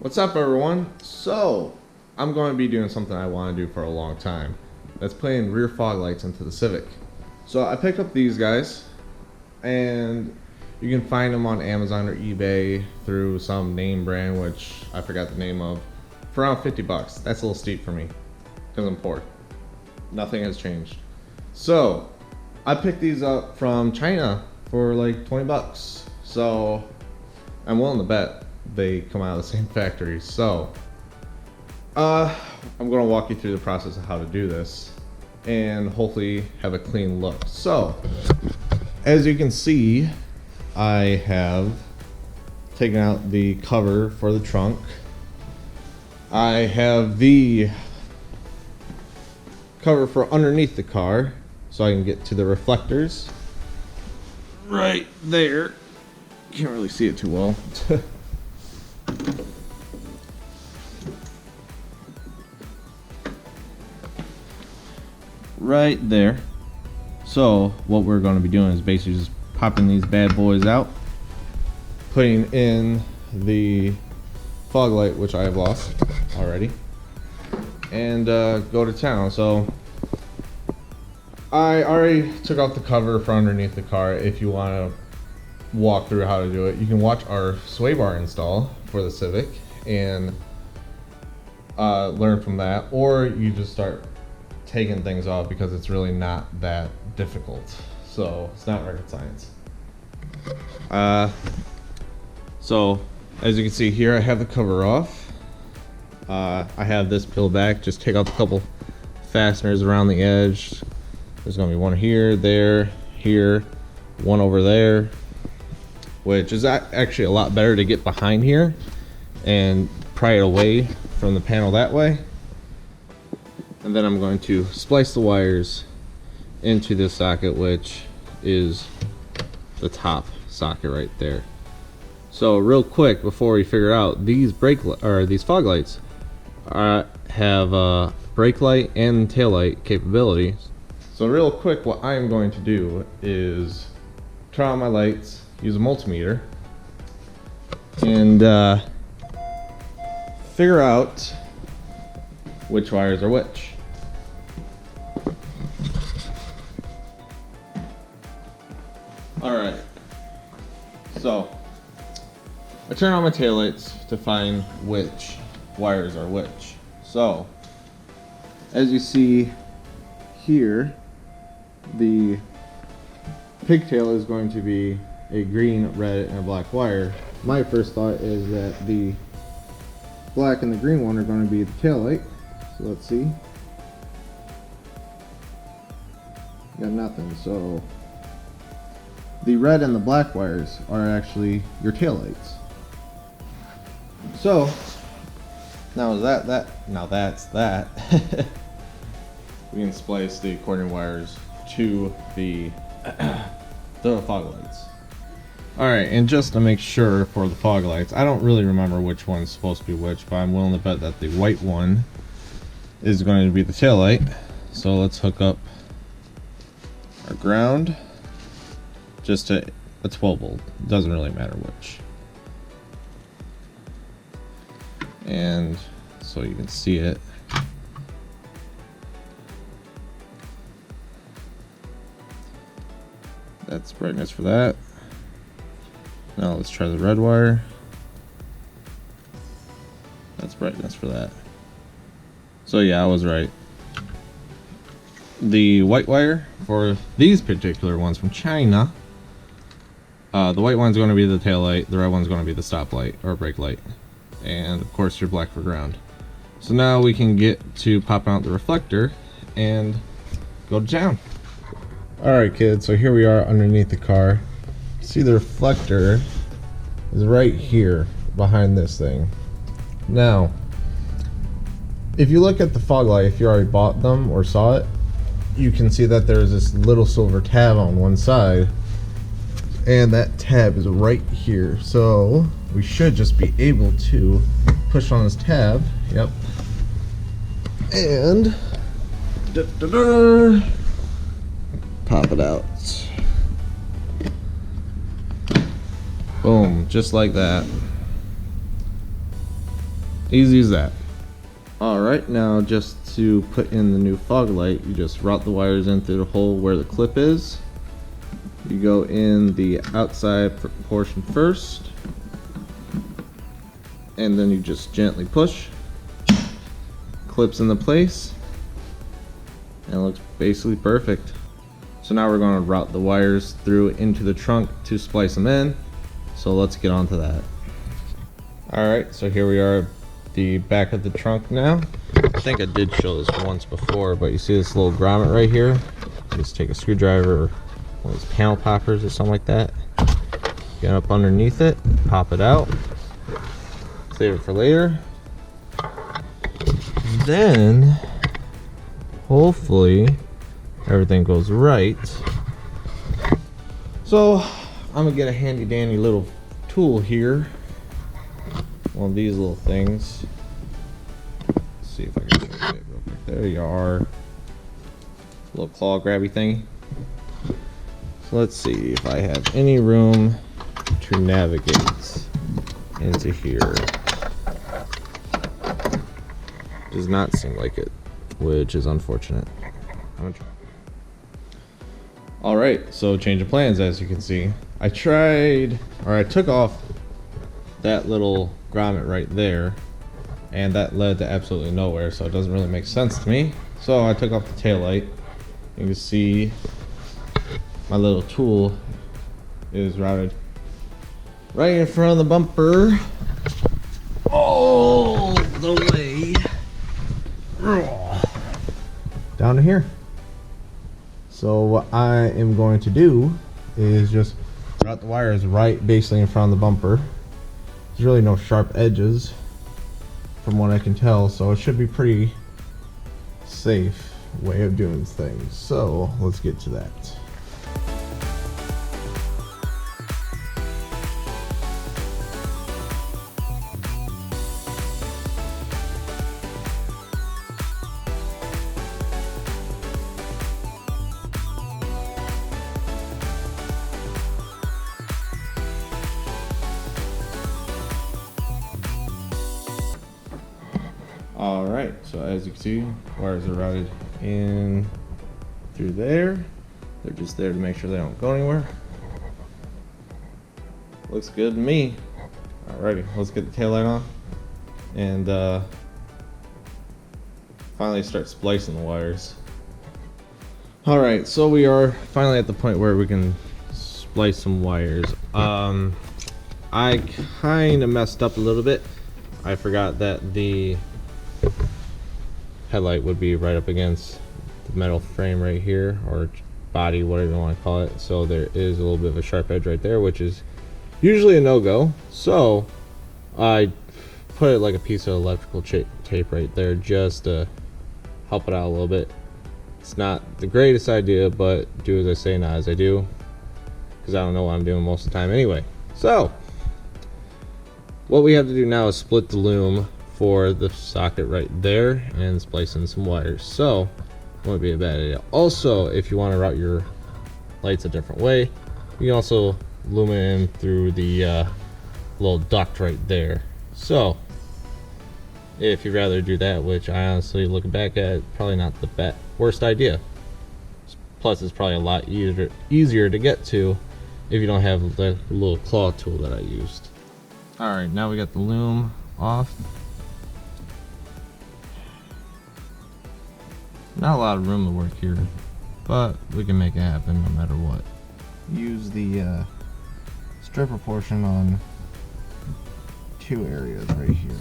What's up, everyone? So I'm going to be doing something I want to do for a long time. That's putting rear fog lights into the Civic. So I picked up these guys, and you can find them on Amazon or eBay through some name brand, which I forgot the name of, for around 50 bucks. That's a little steep for me because I'm poor. Nothing has changed. So I picked these up from China for like 20 bucks. So I'm willing to bet they come out of the same factory. So I'm going to walk you through the process of how to do this and hopefully have a clean look. So as you can see, I have taken out the cover for the trunk. I have the cover for underneath the car so I can get to the reflectors right there. Can't really see it too well. Right there. So what we're going to be doing is basically just popping these bad boys out, putting in the fog light, which I have lost already, and go to town. So I already took off the cover for underneath the car. If you want to walk through how to do it, you can watch our sway bar install for the Civic and learn from that, or you just start taking things off because it's really not that difficult. So it's not rocket science. So as you can see here, I have the cover off. I have this peeled back. Just take out a couple fasteners around the edge. There's gonna be one here, there, here, one over there, which is actually a lot better to get behind here and pry it away from the panel that way. And then I'm going to splice the wires into this socket, which is the top socket right there. So real quick before we figure out, these these fog lights have brake light and tail light capability. So real quick, what I am going to do is turn on my lights, use a multimeter, and figure out which wires are which. Alright, so I turn on my taillights to find which wires are which. So as you see here, the pigtail is going to be a green, red, and a black wire. My first thought is that the black and the green one are going to be the tail light. So let's see. Got nothing. So the red and the black wires are actually your tail lights. So now that's that. We can splice the according wires to the fog lights. Alright, and just to make sure for the fog lights, I don't really remember which one's supposed to be which, but I'm willing to bet that the white one is going to be the tail light. So let's hook up our ground just to a 12 volt. It doesn't really matter which. And so you can see it. That's brightness for that. Now let's try the red wire. That's brightness for that. So yeah, I was right. The white wire for these particular ones from China, the white one's going to be the tail light, the red one's going to be the stop light or brake light, and of course your black for ground. So now we can get to pop out the reflector and go to town. Alright kids, so here we are underneath the car. See, the reflector is right here behind this thing. Now if you look at the fog light, if you already bought them or saw it, you can see that there's this little silver tab on one side, and that tab is right here. So we should just be able to push on this tab. Yep. And pop it out. Boom, just like that. Easy as that. Alright, now just to put in the new fog light, you just route the wires in through the hole where the clip is. You go in the outside portion first, and then you just gently push. Clips into place, and it looks basically perfect. So now we're going to route the wires through into the trunk to splice them in. So let's get on to that. Alright, so here we are, the back of the trunk now. I think I did show this once before, but you see this little grommet right here? Just take a screwdriver or one of these panel poppers or something like that. Get up underneath it, pop it out, save it for later. Then, hopefully, everything goes right. So, I'm gonna get a handy dandy little tool here. One of these little things. Let's see if I can show you it real quick. There you are. Little claw grabby thingy. So let's see if I have any room to navigate into here. Does not seem like it, which is unfortunate. I'm gonna try. Alright, so change of plans, as you can see. I took off that little grommet right there, and that led to absolutely nowhere, so it doesn't really make sense to me. So I took off the tail light. You can see my little tool is routed right in front of the bumper all the way down to here. So what I am going to do is just route the wires right basically in front of the bumper. There's really no sharp edges from what I can tell, so it should be pretty safe way of doing things. So let's get to that. Alright, so as you can see, wires are routed in through there. They're just there to make sure they don't go anywhere. Looks good to me. Alrighty, let's get the taillight on and finally start splicing the wires. Alright, so we are finally at the point where we can splice some wires. I kind of messed up a little bit. I forgot that the headlight would be right up against the metal frame right here, or body, whatever you want to call it. So there is a little bit of a sharp edge right there, which is usually a no-go. So I put like a piece of electrical tape right there just to help it out a little bit. It's not the greatest idea, but do as I say, not as I do, because I don't know what I'm doing most of the time anyway. So what we have to do now is split the loom for the socket right there and splice in some wires. So won't be a bad idea. Also, if you want to route your lights a different way, you can also loom it in through the little duct right there. So if you'd rather do that, which I honestly, looking back at, probably not the worst idea. Plus it's probably a lot easier to get to if you don't have the little claw tool that I used. Alright, now we got the loom off. Not a lot of room to work here, but we can make it happen no matter what. Use the stripper portion on two areas right here.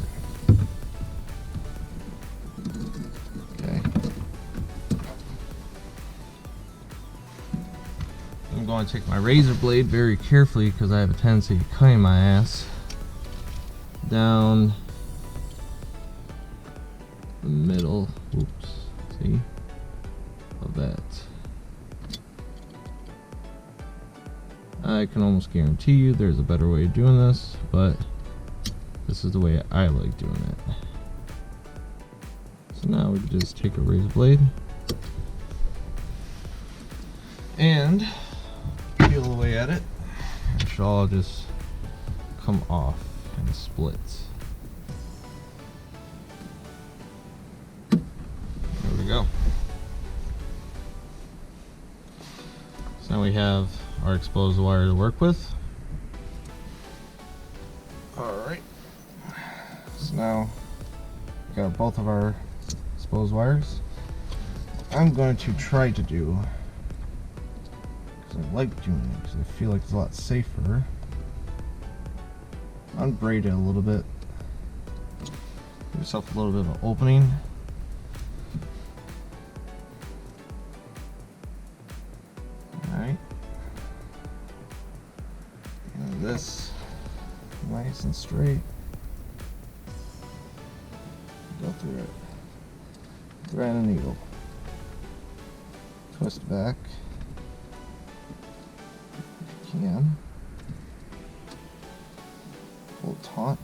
Okay. I'm going to take my razor blade very carefully because I have a tendency of cutting my ass down the middle. Oops. See? Of that. I can almost guarantee you there's a better way of doing this, but this is the way I like doing it. So now we can just take a razor blade and peel away at it. It should all just come off and split. to go. So now we have our exposed wire to work with. Alright. So now we got both of our exposed wires. I'm going to try to do, because I like doing it, because I feel like it's a lot safer, unbraid it a little bit. Give yourself a little bit of an opening. Alright. And this nice and straight. Go through it. Thread and a needle. Twist back. If you can. Pull taut.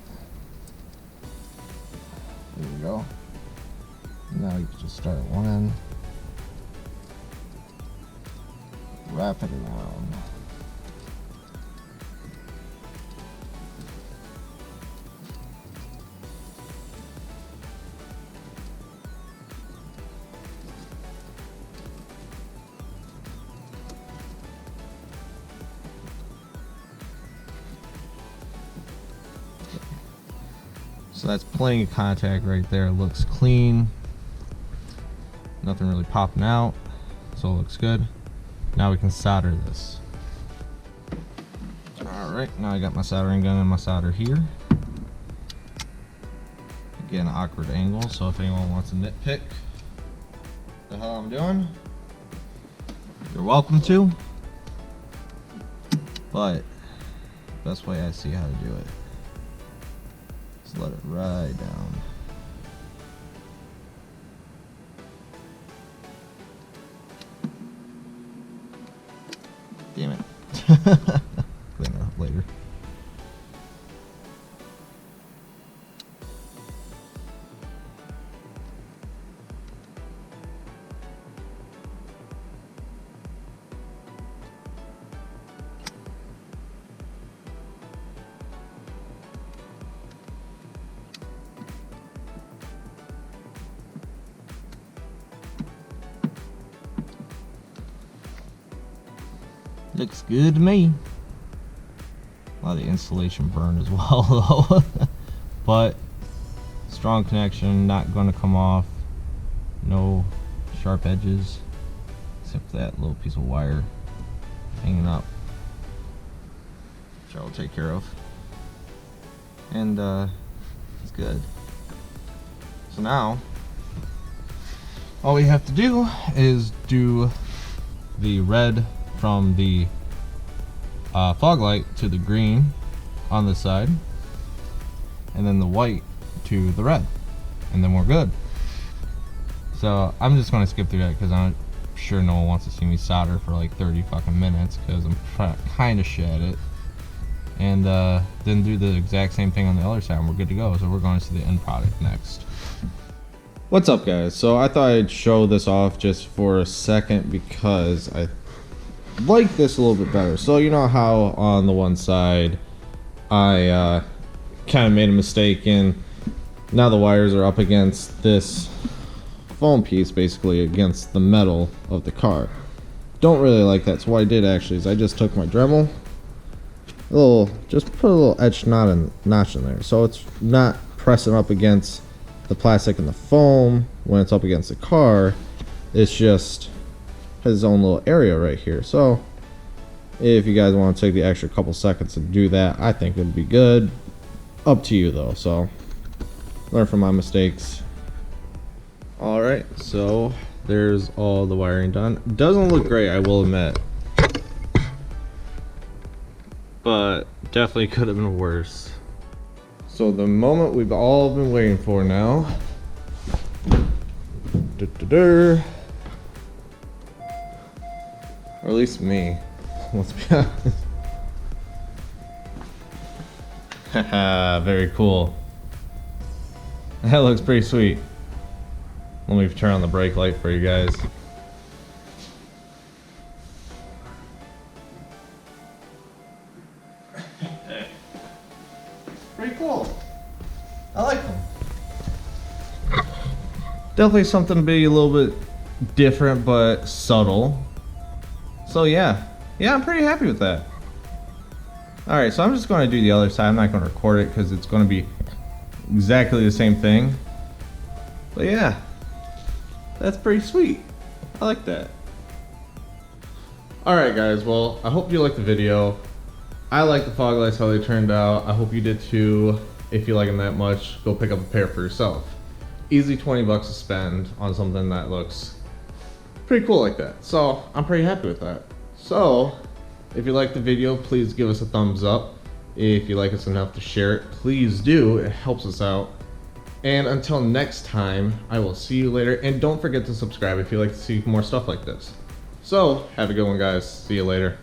There you go. Now you can just start at one end. Wrap it around. So that's plenty of contact right there. It looks clean. Nothing really popping out. So it looks good. Now we can solder this. Alright, now I got my soldering gun and my solder here. Again, awkward angle, so if anyone wants to nitpick the hell I'm doing, you're welcome to. But best way I see how to do it. Just let it ride down. Damn it. Clean it up later. Looks good to me. A lot of the insulation burned as well though. But strong connection, not going to come off. No sharp edges except for that little piece of wire hanging up, which I will take care of. And it's good. So now all we have to do is do the red from the Foglight to the green on this side, and then the white to the red, and then we're good. So I'm just going to skip through that because I'm sure no one wants to see me solder for like 30 fucking minutes because I'm kind of shit at it. And then do the exact same thing on the other side and we're good to go. So we're going to see the end product next. What's up, guys? So I thought I'd show this off just for a second because I like this a little bit better. So you know how on the one side I kind of made a mistake and now the wires are up against this foam piece, basically against the metal of the car. Don't really like that. So what I did actually is I just took my Dremel, just put a little etched notch in there, so it's not pressing up against the plastic and the foam when it's up against the car. It's just has its own little area right here. So if you guys want to take the extra couple seconds to do that, I think it would be good. Up to you though. So learn from my mistakes. Alright, so there's all the wiring done. Doesn't look great, I will admit, but definitely could have been worse. So the moment we've all been waiting for now. Or at least me, let's be honest. Haha, very cool. That looks pretty sweet. Let me turn on the brake light for you guys. Pretty cool. I like them. Definitely something to be a little bit different but subtle. So yeah, I'm pretty happy with that. Alright, so I'm just going to do the other side. I'm not going to record it because it's going to be exactly the same thing. But yeah, that's pretty sweet. I like that. Alright guys, well, I hope you liked the video. I like the fog lights, how they turned out. I hope you did too. If you like them that much, go pick up a pair for yourself. Easy 20 bucks to spend on something that looks pretty cool like that. So I'm pretty happy with that. So if you liked the video, please give us a thumbs up. If you like us enough to share it, please do. It helps us out. And until next time, I will see you later. And don't forget to subscribe if you like to see more stuff like this. So have a good one, guys. See you later.